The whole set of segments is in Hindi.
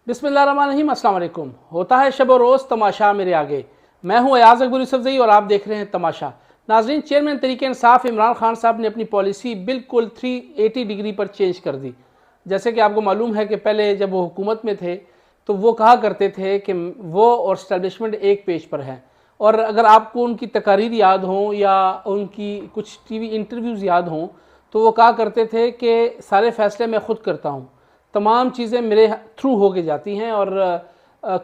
बिस्मिल्लाहिर्रहमानिर्रहीम, अस्सलाम वालेकुम। होता है शब और रोज़ तमाशा मेरे आगे। मैं हूं अयाज अकबर यूसुफजई और आप देख रहे हैं तमाशा। नाजरीन, चेयरमैन तरीके इंसाफ इमरान खान साहब ने अपनी पॉलिसी बिल्कुल 380 डिग्री पर चेंज कर दी। जैसे कि आपको मालूम है कि पहले जब वो हुकूमत में थे तो वो कहा करते थे कि वो और इस्टेब्लिशमेंट एक पेज पर है, और अगर आपको उनकी तकारीर याद हों या उनकी कुछ टीवी इंटरव्यूज़ याद हों तो वो कहा करते थे कि सारे फ़ैसले मैं ख़ुद करता हूँ, तमाम चीज़ें मेरे थ्रू हो के जाती हैं और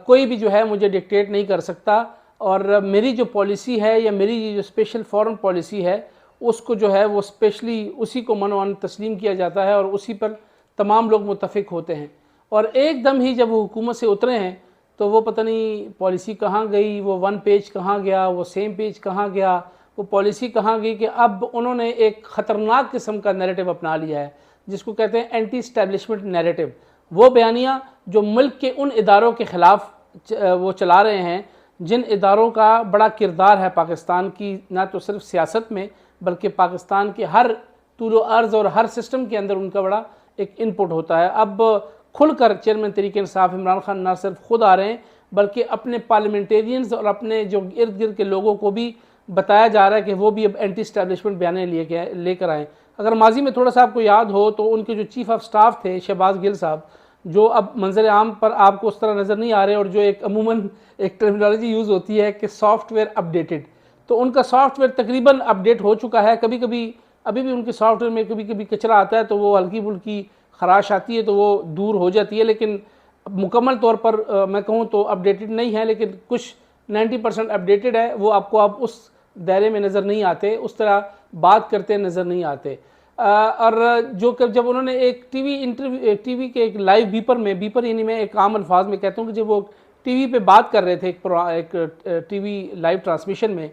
कोई भी जो है मुझे डिक्टेट नहीं कर सकता, और मेरी जो पॉलिसी है या मेरी जो स्पेशल फॉरेन पॉलिसी है उसको जो है वो स्पेशली उसी को मनवान तस्लीम किया जाता है और उसी पर तमाम लोग मुत्तफ़िक होते हैं। और एकदम ही जब वो हुकूमत से उतरे हैं तो वो पता नहीं पॉलिसी कहाँ गई, वो वन पेज कहाँ गया, वो सेम पेज कहाँ गया, वो पॉलिसी कहाँ गई कि अब उन्होंने एक ख़तरनाक किस्म का नैरेटिव अपना लिया है जिसको कहते हैं एंटी इस्टेब्लिशमेंट नैरेटिव। वो बयानियाँ जो मुल्क के उन इदारों के ख़िलाफ़ वो चला रहे हैं जिन इदारों का बड़ा किरदार है पाकिस्तान की, ना तो सिर्फ सियासत में बल्कि पाकिस्तान के हर तूलो अर्ज़ और हर सिस्टम के अंदर उनका बड़ा एक इनपुट होता है। अब खुलकर चेयरमैन तरीके इंसाफ इमरान खान ना सिर्फ खुद आ रहे हैं बल्कि अपने पार्लियामेंटेरियंस और अपने जो इर्द गिर्द के लोगों को भी बताया जा रहा है कि वो भी अब एंटी इस्टेब्लिशमेंट बयाने लेकर आएँ। अगर माजी में थोड़ा सा आपको याद हो तो उनके जो चीफ़ ऑफ स्टाफ थे शहबाज गिल साहब, जो अब मंजर आम पर आपको उस तरह नज़र नहीं आ रहे, और जो एक अमूमन एक टर्मिनोलॉजी यूज़ होती है कि सॉफ्टवेयर अपडेटेड, तो उनका सॉफ्टवेयर तकरीबन अपडेट हो चुका है। कभी कभी अभी भी उनके सॉफ्टवेयर में कभी कभी कचरा आता है तो वो हल्की फुल्की खराश आती है तो वो दूर हो जाती है, लेकिन मुकम्मल तौर पर मैं कहूँ तो अपडेटेड नहीं है, लेकिन कुछ 90% अपडेटेड है। वो आपको अब उस दायरे में नज़र नहीं आते, उस तरह बात करते नज़र नहीं आते। और जो जब उन्होंने एक टीवी के एक लाइव बीपर यानी मैं एक आम अल्फाज में कहता हूँ कि जब वो टीवी पे बात कर रहे थे एक टीवी लाइव ट्रांसमिशन में,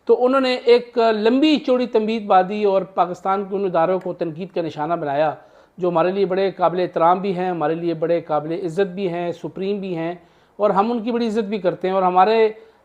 तो उन्होंने एक लंबी चौड़ी तंबीद बादी और पाकिस्तान के उन इदारों को तनकीद का निशाना बनाया जो हमारे लिए बड़े काबिल एहतराम भी हैं, हमारे लिए बड़े काबिल इज़्ज़त भी हैं, सुप्रीम भी हैं, और हम उनकी बड़ी इज़्ज़त भी करते हैं, और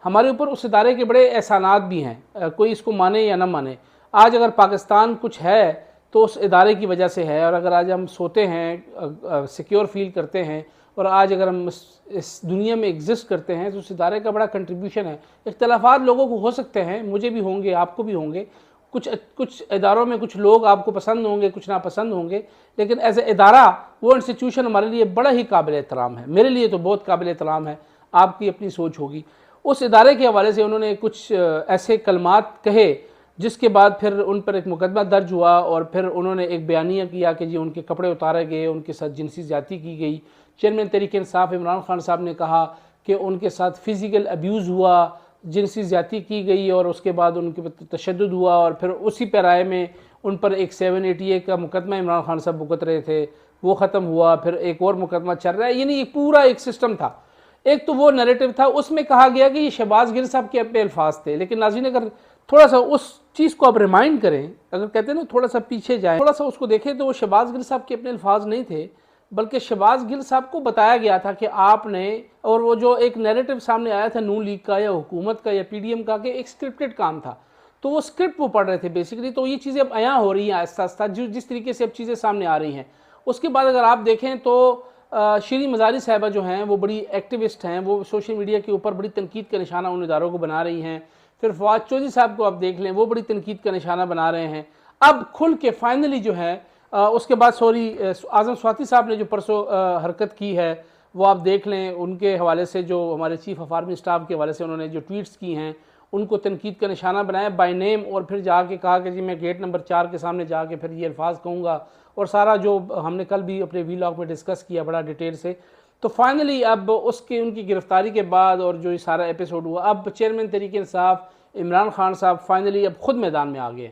हमारे ऊपर उस इदारे के बड़े एहसानात भी हैं, कोई इसको माने या ना माने। आज अगर पाकिस्तान कुछ है तो उस इदारे की वजह से है, और अगर आज हम सोते हैं, सिक्योर फील करते हैं, और आज अगर हम इस दुनिया में एग्जिस्ट करते हैं तो उस इदारे का बड़ा कंट्रीब्यूशन है। इख्तलाफात लोगों को हो सकते हैं, मुझे भी होंगे, आपको भी होंगे, कुछ इदारों में कुछ लोग आपको पसंद होंगे, कुछ नापसंद होंगे, लेकिन एज ए इदारा वो इंस्टीट्यूशन हमारे लिए बड़ा ही काबिल एहतराम है। मेरे लिए तो बहुत काबिल एहतराम है, आपकी अपनी सोच होगी। उस इदारे के हवाले से उन्होंने कुछ ऐसे कलमात कहे जिसके बाद फिर उन पर एक मुकदमा दर्ज हुआ, और फिर उन्होंने एक बयानिया किया कि जी उनके कपड़े उतारे गए, उनके साथ जिनसी ज़्यादती की गई। चेयरमैन तहरीक इंसाफ इमरान खान साहब ने कहा कि उनके साथ फ़िज़िकल अब्यूज़ हुआ, जिनसी ज़्यादती की गई, और उसके बाद उनके पर तशद्दुद हुआ, और फिर उसी पैराए में उन पर एक 780A का मुकदमा इमरान खान साहब भुगत रहे थे, वो ख़त्म हुआ, फिर एक और मुकदमा चल रहा है। यानी ये पूरा एक सिस्टम था। एक तो वो नैरेटिव था, उसमें कहा गया कि ये शहबाज गिल साहब के अपने अल्फाज थे, लेकिन नाज़रीन अगर थोड़ा सा उस चीज़ को आप रिमाइंड करें, अगर कहते हैं ना थोड़ा सा पीछे जाएं, थोड़ा सा उसको देखें, तो वो शहबाज गिल साहब के अपने अल्फाज नहीं थे, बल्कि शहबाज गिल साहब को बताया गया था कि आपने, और वो जो एक नैरेटिव सामने आया था नून लीग का या हुकूमत का या PDM का, कि एक स्क्रिप्टेड काम था, तो वो स्क्रिप्ट वो पढ़ रहे थे बेसिकली। तो ये चीज़ें अब आया हो रही हैं आहिस्ता आहिस्ता, जिस तरीके से अब चीज़ें सामने आ रही हैं। उसके बाद अगर आप देखें तो शीरी मज़ारी साहिबा जो हैं वो बड़ी एक्टिविस्ट हैं, वो सोशल मीडिया के ऊपर बड़ी तनकीद का निशाना उन इदारों को बना रही हैं। फिर फवाद चौधरी साहब को आप देख लें, वो बड़ी तनकीद का निशाना बना रहे हैं। अब खुल के फाइनली जो है उसके बाद आज़म स्वाति साहब ने जो परसों हरकत की है वो आप देख लें, उनके हवाले से जो हमारे चीफ ऑफ आर्मी स्टाफ के हवाले से उन्होंने जो ट्वीट्स की हैं उनको तनकीद का निशाना बनाया बाय नेम, और फिर जाके कहा कि जी मैं गेट नंबर 4 के सामने जाके फिर ये अल्फाज कहूँगा, और सारा जो हमने कल भी अपने वीलॉग में डिस्कस किया बड़ा डिटेल से। तो फाइनली अब उनकी गिरफ्तारी के बाद और जो ये सारा एपिसोड हुआ, अब चेयरमैन तहरीक इंसाफ इमरान खान साहब फाइनली अब खुद मैदान में आ गए।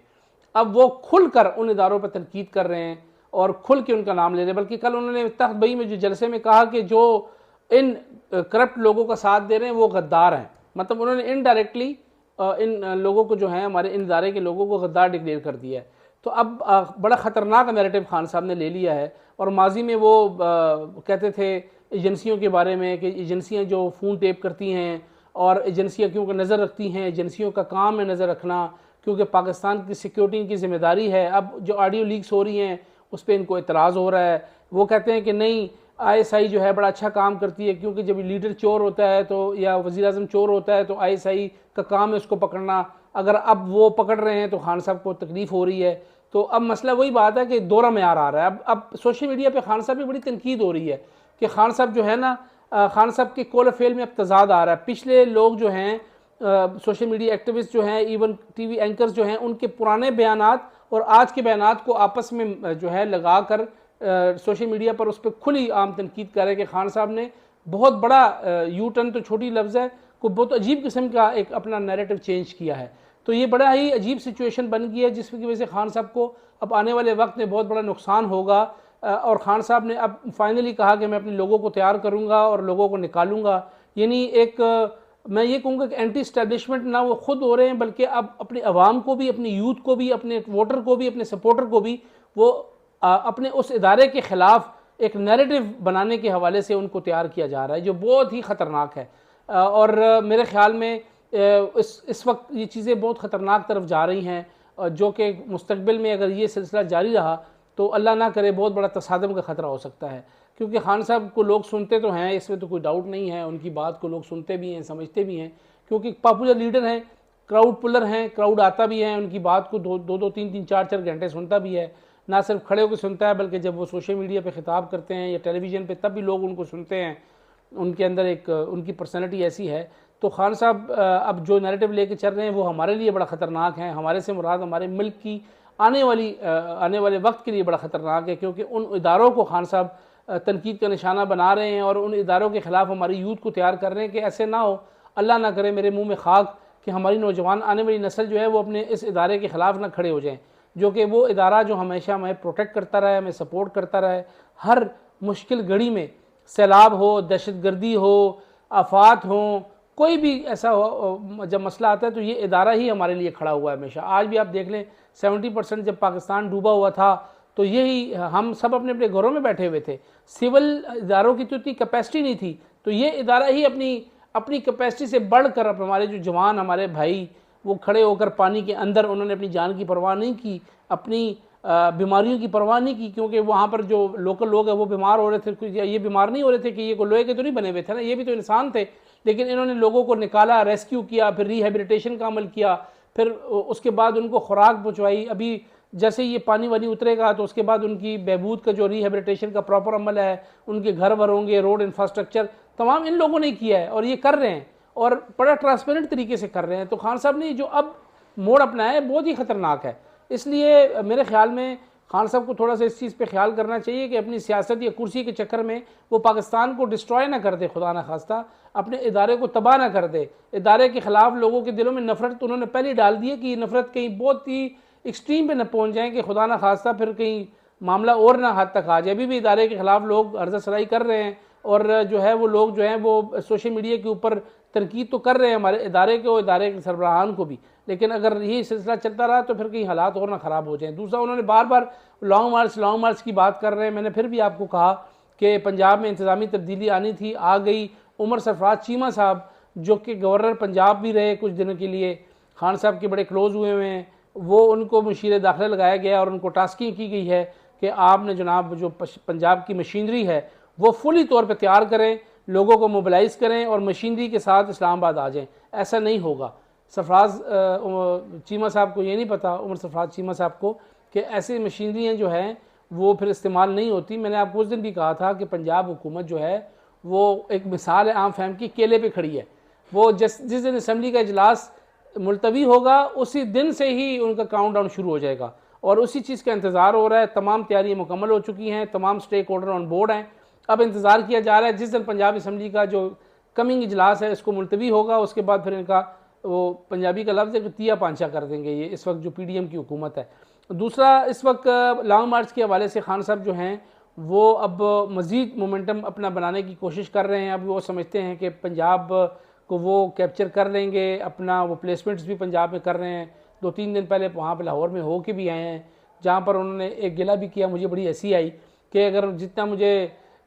अब वो खुलकर उन इदारों पर तनकीद कर रहे हैं और खुल के उनका नाम ले रहे हैं। बल्कि कल उन्होंने तख्त बई में जो जलसे में कहा कि जो इन करप्ट लोगों का साथ दे रहे हैं वो गद्दार हैं, मतलब उन्होंने इनडायरेक्टली इन लोगों को जो है हमारे इन इदारे के लोगों को गद्दार डिक्लेयर कर दिया है। तो अब बड़ा ख़तरनाक नैरेटिव खान साहब ने ले लिया है। और माजी में वो कहते थे एजेंसियों के बारे में कि एजेंसियां जो फ़ोन टेप करती हैं और एजेंसियां क्योंकि नज़र रखती हैं, एजेंसियों का काम है नज़र रखना, क्योंकि पाकिस्तान की सिक्योरिटी की जिम्मेदारी है। अब जो ऑडियो लीक्स हो रही हैं उस पर इनको एतराज़ हो रहा है। वो कहते हैं कि नहीं, आईएसआई जो है बड़ा अच्छा काम करती है, क्योंकि जब लीडर चोर होता है तो, या वज़ीर आज़म चोर होता है, तो आईएसआई का काम है उसको पकड़ना। अगर अब वो पकड़ रहे हैं तो खान साहब को तकलीफ़ हो रही है। तो अब मसला वही बात है कि दोहरा मेयार आ रहा है। अब सोशल मीडिया पे खान साहब की बड़ी तनकीद हो रही है कि खान साहब जो है ना, खान साहब के कौल फेल में अब तजाद आ रहा है। पिछले लोग जो हैं सोशल मीडिया एक्टिविस्ट जो हैं, इवन टीवी एंकर्स जो हैं, उनके पुराने बयानात और आज के बयानात को आपस में जो है लगा कर सोशल मीडिया पर उस पर खुली आम तनकीद कर रहे हैं कि खान साहब ने बहुत बड़ा यू टर्न तो छोटी लफ्ज़ है, को बहुत अजीब किस्म का एक अपना नैरेटिव चेंज किया है। तो ये बड़ा ही अजीब सिचुएशन बन गई है, जिसकी वजह से खान साहब को अब आने वाले वक्त में बहुत बड़ा नुकसान होगा। और खान साहब ने अब फाइनली कहा कि मैं अपने लोगों को तैयार करूँगा और लोगों को निकालूंगा। यानी एक मैं ये कहूँगा कि एंटी स्टैब्लिशमेंट ना वो खुद हो रहे हैं, बल्कि अब अपने अवाम को भी, अपने यूथ को भी, अपने वोटर को भी, अपने सपोर्टर को भी वो अपने उस इदारे के ख़िलाफ़ एक नैरेटिव बनाने के हवाले से उनको तैयार किया जा रहा है, जो बहुत ही ख़तरनाक है। और मेरे ख़्याल में इस वक्त ये चीज़ें बहुत ख़तरनाक तरफ जा रही हैं, जो कि मुस्तक़बिल में अगर ये सिलसिला जारी रहा तो अल्लाह ना करे बहुत बड़ा तसादम का ख़तरा हो सकता है। क्योंकि खान साहब को लोग सुनते तो हैं, इसमें तो कोई डाउट नहीं है, उनकी बात को लोग सुनते भी हैं, समझते भी हैं, क्योंकि पॉपुलर लीडर हैं, क्राउड पुलर हैं, क्राउड आता भी है, उनकी बात को दो तीन 4 घंटे सुनता भी है। ना सिर्फ खड़े होकर सुनता है, बल्कि जब वो सोशल मीडिया पे ख़िताब करते हैं या टेलीविज़न पे, तब भी लोग उनको सुनते हैं। उनके अंदर एक उनकी पर्सनैलिटी ऐसी है। तो खान साहब अब जो नैरेटिव लेके चल रहे हैं वो हमारे लिए बड़ा ख़तरनाक है। हमारे से मुराद हमारे मुल्क की आने वाले वक्त के लिए बड़ा ख़तरनाक है, क्योंकि उन इदारों को खान साहब तनकीद का निशाना बना रहे हैं और उन इदारों के ख़िलाफ़ हमारी यूथ को तैयार कर रहे हैं कि ऐसे ना हो, अल्लाह ना करे, मेरे मुँह में खाक, कि हमारी नौजवान आने वाली नस्ल जो है वो अपने इस इदारे के ख़िलाफ़ ना खड़े हो जाएँ, जो कि वो इदारा जो हमेशा हमें प्रोटेक्ट करता रहा है, हमें सपोर्ट करता रहा है हर मुश्किल घड़ी में। सैलाब हो, दहशतगर्दी हो, आफात हो, कोई भी ऐसा हो, जब मसला आता है तो ये इदारा ही हमारे लिए खड़ा हुआ है हमेशा। आज भी आप देख लें 70% जब पाकिस्तान डूबा हुआ था तो यही हम सब अपने अपने घरों में बैठे हुए थे, सिविल इदारों की तो इतनी कैपेसिटी नहीं थी, तो ये इदारा ही अपनी कैपेसिटी से बढ़कर अब हमारे जो जवान, हमारे भाई, वो खड़े होकर पानी के अंदर उन्होंने अपनी जान की परवाह नहीं की, अपनी बीमारियों की परवाह नहीं की, क्योंकि वहाँ पर जो लोकल लोग हैं वो बीमार हो रहे थे। कुछ ये बीमार नहीं हो रहे थे कि ये कोई लोहे के तो नहीं बने हुए थे ना, ये भी तो इंसान थे, लेकिन इन्होंने लोगों को निकाला, रेस्क्यू किया, फिर रिहेबिलिटेशन का अमल किया, फिर उसके बाद उनको खुराक पहुँचवाई। अभी जैसे ये पानी वानी उतरेगा तो उसके बाद उनकी बहबूद का जो रिहेबिलिटेशन का प्रॉपर अमल है, उनके घर वर होंगे, रोड इंफ्रास्ट्रक्चर तमाम इन लोगों ने किया है और ये कर रहे हैं और बड़ा ट्रांसपेरेंट तरीके से कर रहे हैं। तो खान साहब ने जो अब मोड़ अपनाया है बहुत ही ख़तरनाक है। इसलिए मेरे ख्याल में खान साहब को थोड़ा सा इस चीज़ पे ख्याल करना चाहिए कि अपनी सियासत या कुर्सी के चक्कर में वो पाकिस्तान को डिस्ट्रॉय ना कर दे, खुदा ना खास्ता अपने इदारे को तबाह ना कर दे। इदारे के ख़िलाफ़ लोगों के दिलों में नफ़रत तो उन्होंने पहले डाल दी है कि ये नफ़रत कहीं बहुत ही एक्सट्रीम पे न पहुँच जाए कि खुदा ना खास्ता फिर कहीं मामला और ना हद तक आ जाए। अभी भी इदारे के ख़िलाफ़ लोग अर्ज़ा सराई कर रहे हैं और जो है वो लोग जो हैं वो सोशल मीडिया के ऊपर तनकीद तो कर रहे हैं हमारे इदारे के और इदारे के सरबराहान को भी, लेकिन अगर यही सिलसिला चलता रहा तो फिर कहीं हालात और ना ख़राब हो जाएं। दूसरा, उन्होंने बार बार लॉन्ग मार्च की बात कर रहे हैं। मैंने फिर भी आपको कहा कि पंजाब में इंतज़ामी तब्दीली आनी थी, आ गई। उमर सरफराज चीमा साहब जो कि गवर्नर पंजाब भी रहे कुछ दिनों के लिए, खान साहब के बड़े क्लोज हुए हैं, वो उनको मुशीर दाखिला लगाया गया और उनको टास्किंग की गई है कि आपने जनाब जो पंजाब की मशीनरी है वो फुली तौर पर तैयार करें, लोगों को मोबिलाइज़ करें और मशीनरी के साथ इस्लामाबाद आ जाएं। ऐसा नहीं होगा। सरफराज चीमा साहब को ये नहीं पता, उमर सरफराज चीमा साहब को, कि ऐसी मशीनरियाँ जो हैं वो फिर इस्तेमाल नहीं होती। मैंने आपको उस दिन भी कहा था कि पंजाब हुकूमत जो है वो एक मिसाल है आम फहम की, केले पे खड़ी है। वो जिस दिन असम्बली का इजलास मुलतवी होगा उसी दिन से ही उनका काउंटडाउन शुरू हो जाएगा और उसी चीज़ का इंतज़ार हो रहा है। तमाम तैयारियाँ मुकम्मल हो चुकी हैं, तमाम स्टेक होल्डर ऑन बोर्ड हैं। अब इंतज़ार किया जा रहा है जिस दिन पंजाब असम्बली का जो कमिंग इजलास है इसको मुलतवी होगा, उसके बाद फिर इनका वो पंजाबी का लफ्ज़ है कि तिया पांचा कर देंगे ये इस वक्त जो PDM की हुकूमत है। दूसरा, इस वक्त लॉन्ग मार्च के हवाले से खान साहब जो हैं वो अब मज़ीद मोमेंटम अपना बनाने की कोशिश कर रहे हैं। अब वो समझते हैं कि पंजाब को वो कैप्चर कर लेंगे, अपना वो प्लेसमेंट्स भी पंजाब में कर रहे हैं। 2-3 दिन पहले वहाँ पर लाहौर में हो के भी आए हैं, जहाँ पर उन्होंने एक गिला भी किया, मुझे बड़ी हंसी आई कि अगर जितना मुझे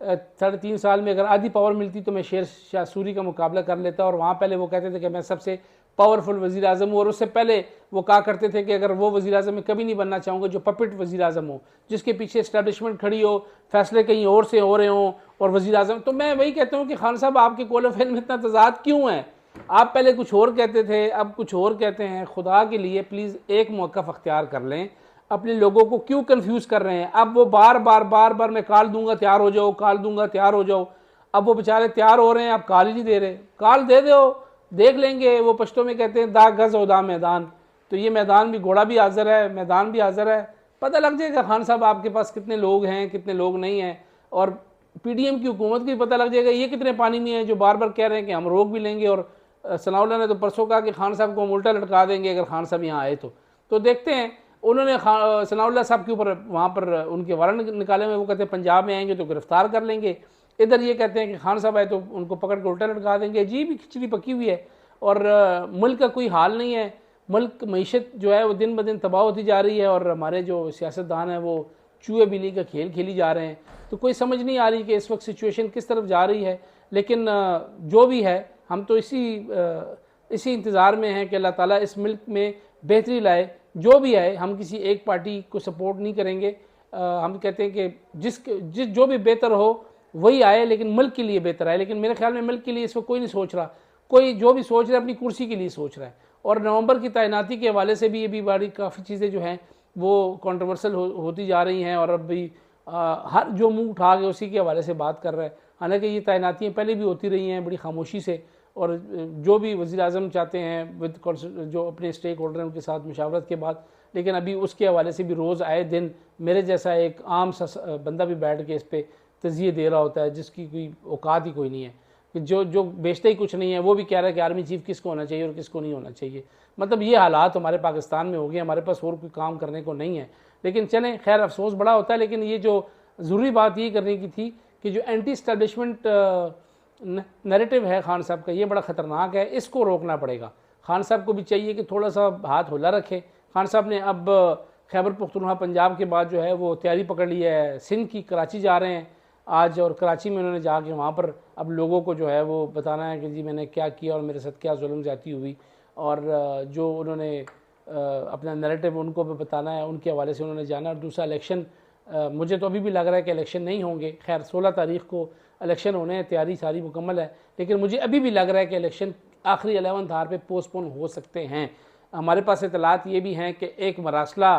3.5 साल में अगर आधी पावर मिलती तो मैं शेर शाह सूरी का मुकाबला कर लेता। और वहाँ पहले वो कहते थे कि मैं सबसे पावरफुल वज़ीर आज़म हो, और उससे पहले वो कहा करते थे कि अगर वो वज़ीर आज़म में कभी नहीं बनना चाहूँगा जो पपेट वज़ीर आज़म हो, जिसके पीछे इस्टेब्लिशमेंट खड़ी हो, फैसले कहीं और से हो रहे हों और वज़ीर आज़म। तो मैं वही कहता हूँ कि खान साहब आपके कौल फ़िल में इतना तज़ाद क्यों है? आप पहले कुछ और कहते थे, अब कुछ और कहते हैं। खुदा के लिए प्लीज़ एक मौक़िफ़ अख्तियार कर लें। अपने लोगों को क्यों कन्फ्यूज़ कर रहे हैं? अब वो बार बार मैं कॉल दूंगा तैयार हो जाओ, कॉल दूंगा तैयार हो जाओ। अब वो बेचारे तैयार हो रहे हैं, आप कॉल ही नहीं दे रहे। कॉल दे दो, देख लेंगे। वो पश्तो में कहते हैं दा गज़ दा मैदान, तो ये मैदान भी, घोड़ा भी हाजिर है, मैदान भी हाजिर है। पता लग जाएगा खान साहब आपके पास कितने लोग हैं, कितने लोग नहीं हैं, और पीडीएम की हुकूमत को भी पता लग जाएगा ये कितने पानी में है, जो बार बार कह रहे हैं कि हम रोक भी लेंगे। और सनाउल्लाह ने तो परसों कहा कि खान साहब को हम उल्टा लटका देंगे अगर खान साहब यहाँ आए तो देखते हैं। उन्होंने सनाउल्लाह साहब के ऊपर वहाँ पर उनके वारंट निकाले हुए, वो कहते हैं पंजाब में आएंगे तो गिरफ्तार कर लेंगे। इधर ये कहते हैं कि खान साहब आए तो उनको पकड़ के उल्टा लटका देंगे। जी भी खिचड़ी पकी हुई है, और मुल्क का कोई हाल नहीं है। मुल्क मईशत जो है वो दिन ब दिन तबाह होती जा रही है, और हमारे जो सियासतदान हैं वो चूहे बिल्ली का खेल खेली जा रहे हैं। तो कोई समझ नहीं आ रही कि इस वक्त सिचुएशन किस तरफ जा रही है। लेकिन जो भी है, हम तो इसी इंतज़ार में हैं कि अल्लाह ताला इस मुल्क में बेहतरी लाए। जो भी आए, हम किसी एक पार्टी को सपोर्ट नहीं करेंगे। हम कहते हैं कि जो भी बेहतर हो वही आए, लेकिन मुल्क के लिए बेहतर आए। लेकिन मेरे ख्याल में मुल्क के लिए इस वक्त कोई नहीं सोच रहा। कोई जो भी सोच रहा है अपनी कुर्सी के लिए सोच रहा है। और नवंबर की तैनाती के हवाले से भी ये भी बड़ी काफ़ी चीज़ें जो हैं वो कंट्रोवर्सल होती जा रही हैं, और अब भी हर जो मुंह उठा के उसी के हवाले से बात कर रहा है। हालांकि ये तैनातियाँ पहले भी होती रही हैं बड़ी खामोशी से, और जो भी वज़ीर आज़म चाहते हैं विद जो अपने स्टेक होल्डर हैं उनके साथ मुशावरत के बाद। लेकिन अभी उसके हवाले से भी रोज़ आए दिन मेरे जैसा एक आम सा बंदा भी बैठ के इस पर तज़िये दे रहा होता है, जिसकी कोई औकात ही कोई नहीं है, कि जो बेचते ही कुछ नहीं है वो भी कह रहा है कि आर्मी चीफ किसको होना चाहिए और किसको नहीं होना चाहिए। मतलब ये हालात हमारे पाकिस्तान में हो गए, हमारे पास और कोई काम करने को नहीं है। लेकिन चलें, खैर अफसोस बड़ा होता है। लेकिन ये जो ज़रूरी बात ये करने की थी कि जो एंटी स्टैब्लिशमेंट नैरेटिव है खान साहब का, ये बड़ा ख़तरनाक है, इसको रोकना पड़ेगा। खान साहब को भी चाहिए कि थोड़ा सा हाथ होला रखे। खान साहब ने अब खैबर पख्तूनख्वा पंजाब के बाद जो है वो तैयारी पकड़ ली है, सिंध की, कराची जा रहे हैं आज, और कराची में उन्होंने जाके वहाँ पर अब लोगों को जो है वो बताना है कि जी मैंने क्या किया और मेरे साथ क्या जुल्म ज़्यादती हुई, और जो उन्होंने अपना नैरेटिव उनको भी बताना है, उनके हवाले से उन्होंने जाना। और दूसरा इलेक्शन, मुझे तो अभी भी लग रहा है कि इलेक्शन नहीं होंगे। खैर 16 तारीख को इलेक्शन होने हैं, तैयारी सारी मुकम्मल है, लेकिन मुझे अभी भी लग रहा है कि इलेक्शन आखिरी 11th आवर पे पोस्टपोन हो सकते हैं। हमारे पास इतलात ये भी हैं कि एक मरासला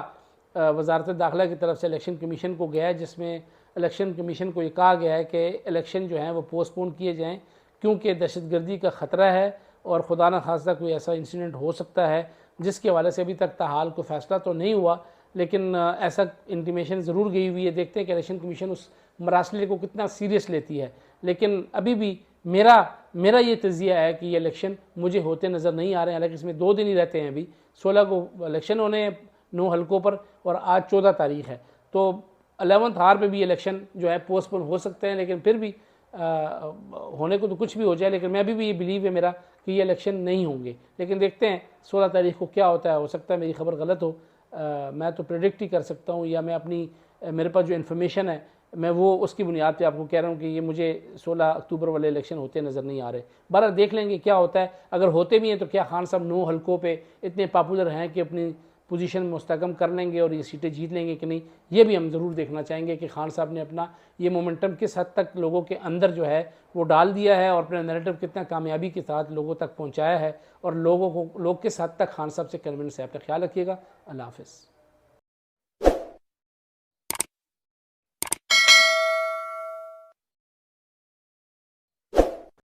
वजारत दाखिला की तरफ से इलेक्शन कमीशन को गया है, जिसमें इलेक्शन कमीशन को ये कहा गया है कि इलेक्शन जो हैं वो पोस्टपोन किए जाएँ, क्योंकि दहशतगर्दी का ख़तरा है और खुदा न खास्ता कोई ऐसा इंसिडेंट हो सकता है, जिसके हवाले से अभी तक ताहाल कोई फ़ैसला तो नहीं हुआ, लेकिन ऐसा इंटीमेशन ज़रूर गई हुई है। देखते हैं कि इलेक्शन कमीशन उस मरासले को कितना सीरियस लेती है। लेकिन अभी भी मेरा ये तज़िया है कि ये इलेक्शन मुझे होते नज़र नहीं आ रहे हैं। हालांकि इसमें 2 दिन ही रहते हैं, अभी 16 को इलेक्शन होने हैं 9 हलकों पर, और आज 14 तारीख है। तो 11th आवर पे भी इलेक्शन जो है पोस्टपोन हो सकते हैं। लेकिन फिर भी होने को तो कुछ भी हो जाए, लेकिन मैं अभी भी ये बिलीव है मेरा कि ये इलेक्शन नहीं होंगे। लेकिन देखते हैं 16 तारीख को क्या होता है। हो सकता है मेरी खबर गलत हो, मैं तो प्रेडिक्ट ही कर सकता हूँ, या मैं अपनी मेरे पास जो इन्फॉर्मेशन है मैं वो उसकी बुनियाद पे आपको कह रहा हूँ कि ये मुझे 16 अक्टूबर वाले इलेक्शन होते नज़र नहीं आ रहे। बहरहाल देख लेंगे क्या होता है। अगर होते भी हैं तो क्या खान साहब 9 हलकों पे इतने पॉपुलर हैं कि अपनी पोजीशन मुस्तकम कर लेंगे और ये सीटें जीत लेंगे कि नहीं, ये भी हम ज़रूर देखना चाहेंगे कि खान साहब ने अपना ये मोमेंटम किस हद तक लोगों के अंदर जो है वो डाल दिया है, और अपना नैरेटिव कितना कामयाबी के साथ लोगों तक पहुँचाया है, और लोग किस हद तक खान साहब से कन्विंस है। अपना ख्याल रखिएगा। अल्लाह हाफ़िज़।